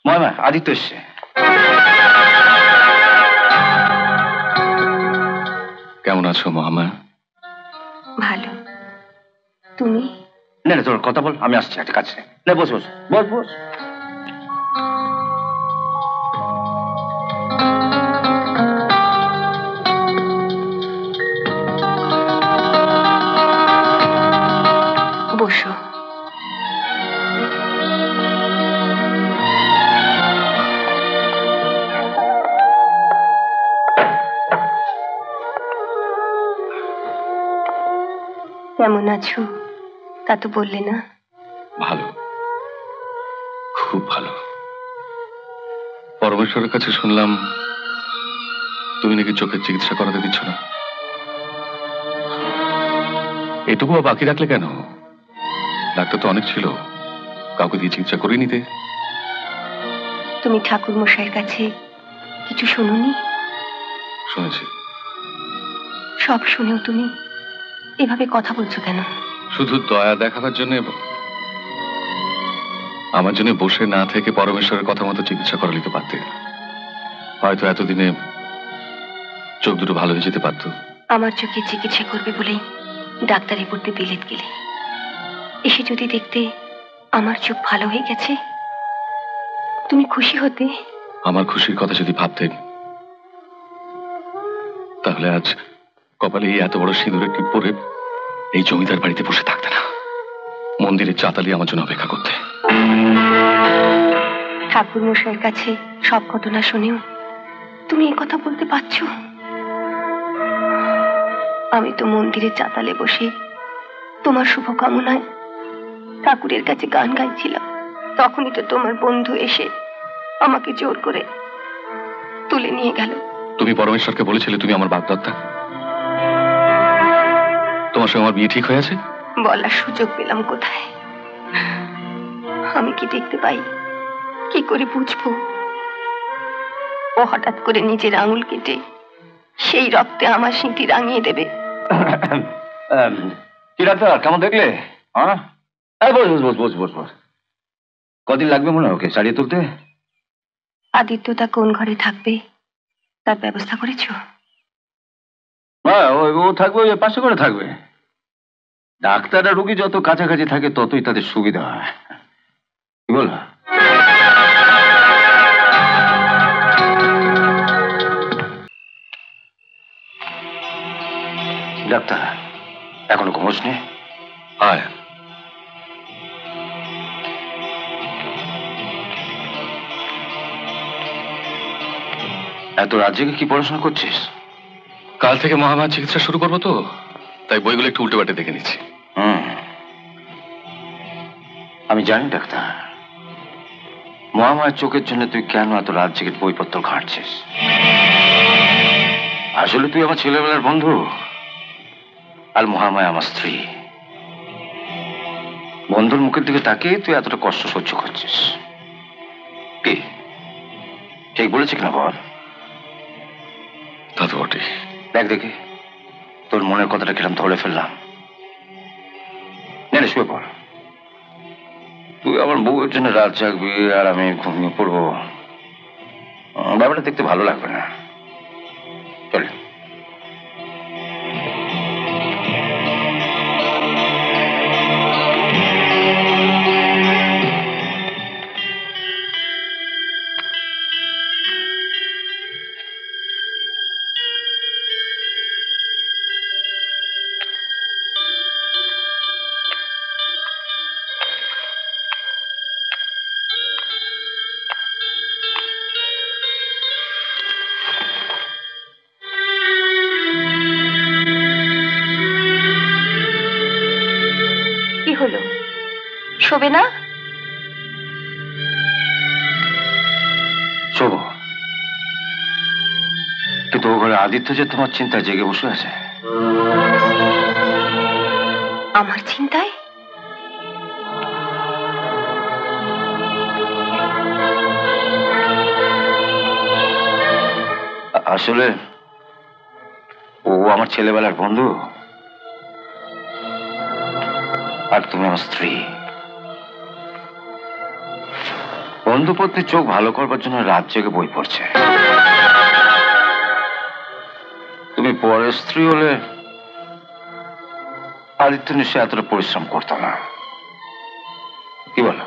মা আদিত্য এসছে। কেমন আছো মহামায়া? ভালো। তুমি? না না, তোর কথা বল, আমি আসছি একটা কাছে। না, বস বস বস বস। বসো। কেমন আছো তা তো বললে না। ভালো, খুব ভালো। পরমেশ্বরের কাছে শুনলাম তুমি নাকি চোখের চিকিৎসা করাতে দিচ্ছ না। এটুকুও বাকি রাখলে কেন? ডাক্তার তো অনেক ছিল, কাউকে দিয়ে চিকিৎসা করে নিতে। তুমি ঠাকুর মশাইয়ের কাছে কিছু শোনোনি? শুনেছি। সব শুনেও তুমি এভাবে কথা বলছো কেন? শুধু দয়া দেখাবার জন্য আমার জন্য বসে না থেকে পরমেশ্বরের কথা মতো চিকিৎসা করা নিতে পারতে। হয়তো এতদিনে চোখ দুটো ভালো হয়ে যেতে পারত। আমার চোখে চিকিৎসা করবে বলেই ডাক্তারি পড়তে বিলেত গেলে, এসে যদি দেখতে আমার চোখ ভালো হয়ে গেছে, তুমি খুশি হতে? আমার খুশির কথা যদি ভাবতেন তাহলে আজ কপালে এত বড় সিঁদুরের টিপ পরে এই জমিদার বাড়িতে বসে থাকতে না, মন্দিরের চাতালি আমার জন্য অপেক্ষা করতে। ঠাকুর মশাইয়ের কাছে সব ঘটনা শুনেও তুমি এই কথা বলতে পারছো? আমি তো মন্দিরে চাতালে বসে তোমার শুভকামনায় ঠাকুরের কাছে গান গাইছিলাম। তখনই তো তোমার বন্ধু এসে আমাকে জোর করে তুলে নিয়ে গেল। তুমি পরমেশ্বরকে বলেছিলে তুমি আমার বাগদত্তা? তোমার সঙ্গে আমার বিয়ে ঠিক হয়ে আছে? বলার সুযোগ পেলাম কোথায়? আমি কি দেখতে পাই? কি করে বুঝবো? ও হঠাৎ করে নিজের আঙুল কেটে সেই রক্তে আমার স্মৃতি রাঙিয়ে দেবে। কি ডাক্তার, কেমন দেখলে? বস বস বস বস বস। কদিন লাগবে মনে হয় ওকে সারিয়ে তুলতে? আদিত্য তা কোন ঘরে থাকবে তার ব্যবস্থা করেছো? ও থাকবে, ওই পাশে করে থাকবে। ডাক্তাররা রোগী যত কাছাকাছি থাকে ততই তাদের সুবিধা হয়। কি বল? ডাক্তার এখনো ঘুমোস নি? আয়। এত রাত জেগে কি পড়াশোনা করছিস? কাল থেকে মহামায়া চিকিৎসা শুরু করবো তো, তাই বইগুলো একটু উল্টে পাল্টে দেখে নিচ্ছি। আমি জানি ডাক্তার, মহামায়ার চোখের জন্য তুই কেন এত রাত জেগে বইপত্র ঘাঁটছিস। আসলে তুই আমার ছেলেবেলার বন্ধু, আর মহামায়া আমার স্ত্রী। বন্ধুর মুখের দিকে তাকিয়ে তুই এতটা কষ্ট সহ্য করছিস। কি ঠিক বলেছি কিনা বল? তা তো বটে। দেখ দেখি তোর মনের কথাটা কিরম ধরে ফেললাম। না শুয়ে পড়। তুই আমার বউয়ের জন্য রাত জাগবি আর আমি ঘুমিয়ে পড়বো, ব্যাপারটা দেখতে ভালো লাগবে না। চলে। হলো? শোবে না? শোবো, কিন্তু ও ঘরে আদিত্য যে তোমার চিন্তায় জেগে বসে আছে। আমার চিন্তায়? আসলে ও আমার ছেলেবেলার বন্ধু, আর তুমি আমার স্ত্রী। ও বন্ধুপত্নীর চোখ ভালো করবার জন্য রাত জেগে বই পড়ছে। তুমি পরের স্ত্রী হলে আদিত্য নিশ্চয় এতটা পরিশ্রম করতো না, কি বলো?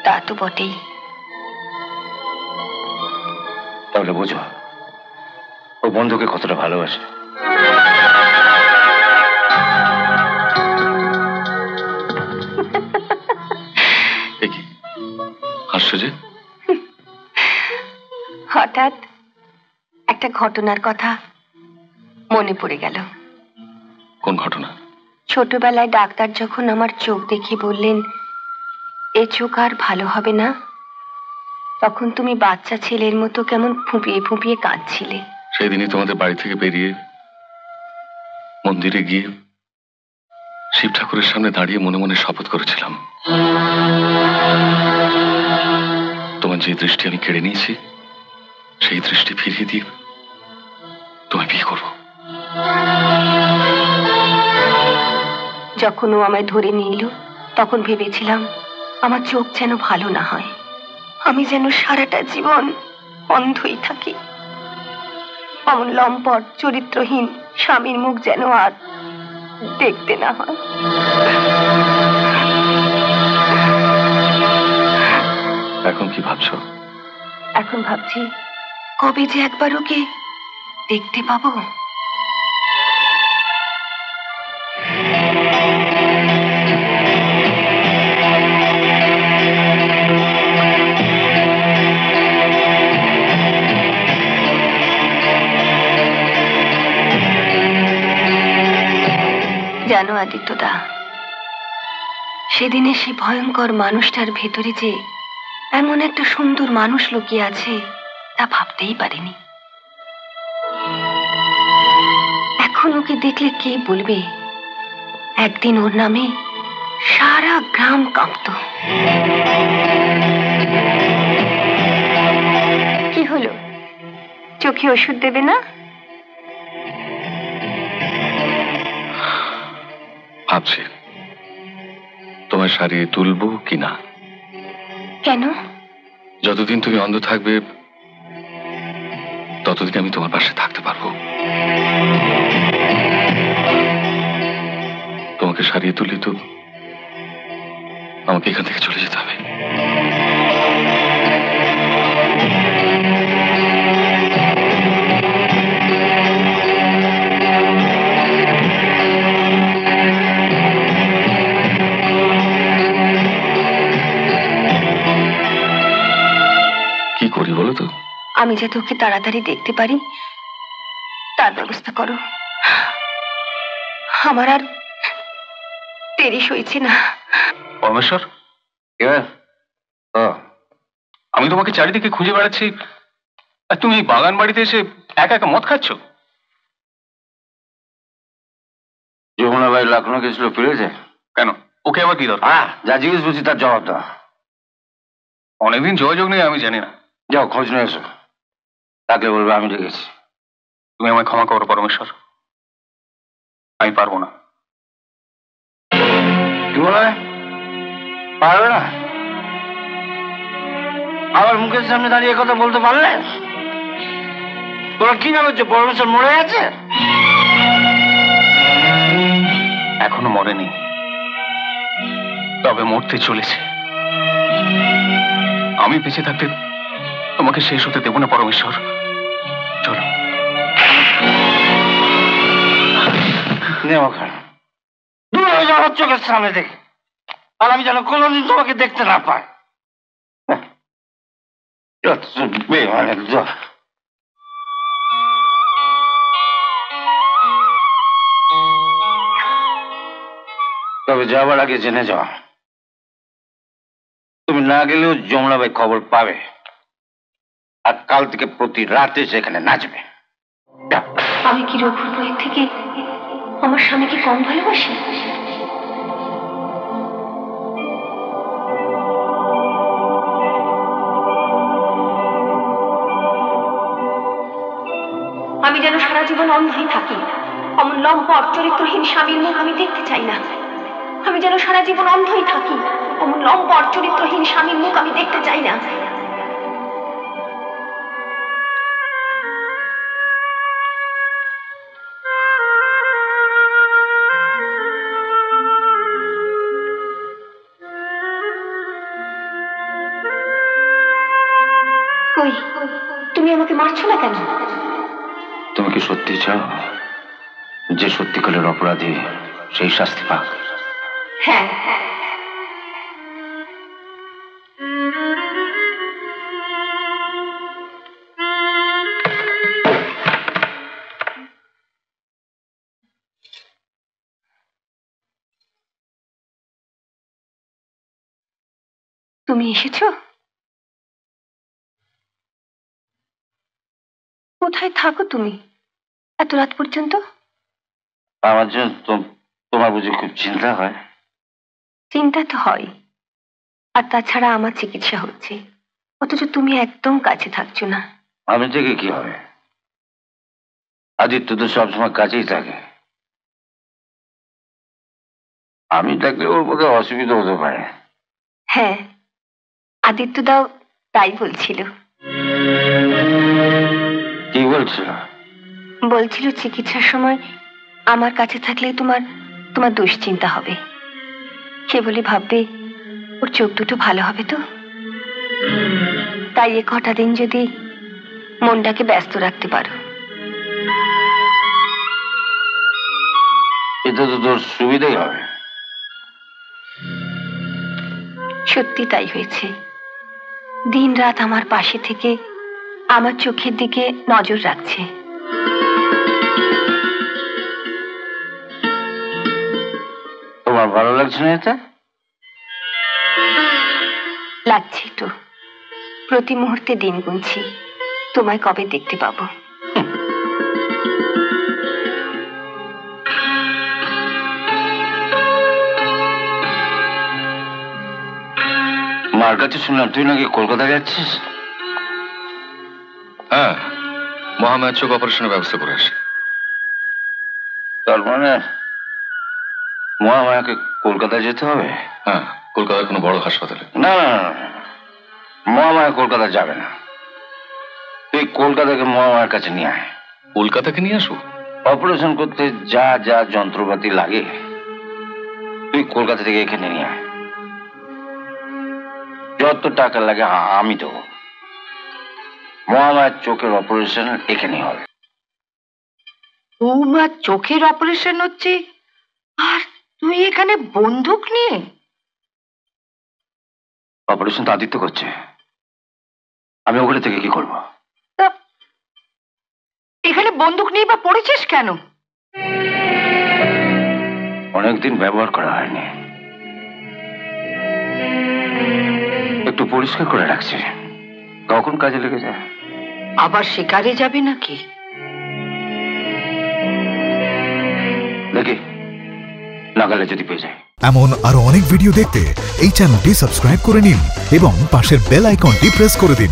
তা তো বটেই। তাহলে বুঝো ও বন্ধুকে কতটা ভালোবাসে। হাসছো যে? হঠাৎ একটা ঘটনার কথা মনে পড়ে গেল। কোন ঘটনা? ছোটবেলায় ডাক্তার যখন আমার চোখ দেখে বললেন এ চোখ আর ভালো হবে না, তখন তুমি বাচ্চা ছেলের মতো কেমন ফুঁপিয়ে ফুঁপিয়ে কাঁদছিলে। সেই দিনই তোমাদের বাড়ি থেকে বেরিয়ে মন্দিরে গিয়ে শিব ঠাকুরের সামনে দাঁড়িয়ে মনে মনে শপথ করেছিলাম, তোমার যে দৃষ্টি আমি কেড়ে নিয়েছি সেই দৃষ্টি ফিরিয়ে দিয়ে তোমায় বিয়ে করবো। যখন ও আমায় ধরে নিয়ে এলো তখন ভেবেছিলাম আমার চোখ যেন ভালো না হয়, আমি যেন সারাটা জীবন অন্ধই থাকি। অমন লম্পট চরিত্রহীন স্বামীর মুখ যেন আর দেখতে না হয়। এখন কি ভাবছো? এখন ভাবছি কবে যে একবার ওকে দেখতে পাবো। জানো আদিত্যদা, সেদিনে সে ভয়ঙ্কর মানুষটার ভেতরে যে এমন একটা সুন্দর মানুষ লুকিয়ে আছে তা ভাবতেই পারিনি। এখন ওকে দেখলে কে বলবে একদিন ওর নামে সারা গ্রাম কাঁপত। কি হলো, চোখে ওষুধ দেবে না? ভাবছি তোমায় সারিয়ে তুলবো কিনা। কেন? যতদিন তুমি অন্ধ থাকবে ততদিন আমি তোমার পাশে থাকতে পারবো। তোমাকে সারিয়ে তুলি তো আমাকে এখান থেকে চলে যেতে হবে। কি করি বলো তো? আমি যাতে ওকে তাড়াতাড়ি দেখতে পারি তার ব্যবস্থা করো। আমার আর দেরি সইছে না। পরমেশ্বর, আমি তোমাকে চারিদিকে খুঁজে বেড়াচ্ছি আর তুমি এই বাগান বাড়িতে এসে একা একা মদ খাচ্ছ। যমুনা ভাই লখনৌ গেছিল, ফিরেছে? কেন, ওকে আবার কি দরকার? যা জিজ্ঞেস করছি তার জবাব দাও। অনেকদিন যোগাযোগ নেই, আমি জানি না। যাও খোঁজ নিয়ে এসো, তাকে বলবে আমি ডেকেছি। তুমি আমায় ক্ষমা করো পরমেশ্বর, আমি পারবো না। কি বলে? পারবে না? আবার মুখের সামনে দাঁড়িয়ে কথা বলতে পারলে? তোরা কি ভাবছো পরমেশ্বর মরে গেছে? এখনো মরেনি, তবে মরতে চলেছে। আমি বেঁচে থাকতে তোমাকে শেষ হতে দেব না পরমেশ্বর। চলো। দূর হয়ে যাওয়ার চোখের সামনে দেখে, আর আমি যেন কোনোদিন তোমাকে দেখতে না পাই। তবে যাবার আগে জেনে যাও, তুমি না গেলেও যমুনা ভাই খবর পাবে, আর কাল থেকে প্রতি রাতে সেখানে নাচবে। আমি কি রঘুর বইয়ের থেকে আমার স্বামীকে কম ভালোবাসি? আমি যেন সারা জীবন অন্ধই থাকি। অমন লম্পট চরিত্রহীন স্বামীর মুখ আমি দেখতে চাই না। আমি আমি যেন সারা জীবন অন্ধই থাকি। অমন লম্পট চরিত্রহীন স্বামীর মুখ আমি দেখতে চাই না। কই, তুমি আমাকে মারছো না কেন? তুমি কি সত্যি চাও যে সত্যিকারের অপরাধী সেই শাস্তি পাক? হ্যাঁ, তুমি এসেছো? কোথায় থাকো তুমি এত রাত পর্যন্ত? আমার জন্য তোমার বুঝি খুব চিন্তা হয়? চিন্তা তো হয়, আর তাছাড়া আমার চিকিৎসা হচ্ছে, অথচ তুমি একদম কাছে থাকছো না। আমি থেকে কি হবে? আদিত্য তো সবসময় কাছেই থাকে। আমি থাকলে ওর মধ্যে অসুবিধা হতে পারে। হ্যাঁ, আদিত্য দাও তাই বলছিল। কি বলছিল? বলছিল চিকিৎসার সময় আমার কাছে থাকলে তোমার দুশ্চিন্তা হবে। সে বলে ভাববে ওর চোখ দুটো ভালো হবে তো, তাই এ কটা দিন যদি মনটাকে ব্যস্ত রাখতে পারো। এটা তো তোর সুবিধাই হবে। সত্যি তাই হয়েছে। দিন রাত আমার পাশে থেকে আমার চোখের দিকে নজর রাখছে। তোমার ভালো লাগছে না এটা? লাগছে তো, প্রতি মুহূর্তে দিন গুনছি তোমায় কবে দেখতে পাবো। মার কাছে শুনলাম তুই নাকি কলকাতা যাচ্ছিস। হ্যাঁ, মহামায়া চোখ অপারেশনের ব্যবস্থা করে আসি। তার মানে মহামায়াকে কলকাতায় যেতে হবে? হ্যাঁ, কলকাতার কোনো বড় হাসপাতালে। না না না, মহামায়া কলকাতা যাবে না। তুই কলকাতাকে মহামায়ার কাছে নিয়ে আয়। কলকাতাকে নিয়ে আসবো? অপারেশন করতে যা যা যন্ত্রপাতি লাগে তুই কলকাতা থেকে এখানে নিয়ে আয়। যত টাকা লাগে আমি দেবো। মহামায়ার চোখের অপারেশন এখানে হবে। বৌমার চোখের অপারেশন হচ্ছে আর তুই এখানে বন্দুক নিয়ে? অপারেশন তো আদিত্য করছে, আমি ওখানে থেকে কি করবো? এখানে বন্দুক নিয়ে বা পড়েছিস কেন? অনেকদিন ব্যবহার করা হয়নি, একটু পরিষ্কার করে রাখছি, কখন কাজে লেগে যায়। আবার শিকারে যাবে নাকি? দেখি নাগালে যদি পেয়ে যায়। এমন আরো অনেক ভিডিও দেখতে এই চ্যানেলটি সাবস্ক্রাইব করে নিন এবং পাশের বেল আইকনটি প্রেস করে দিন।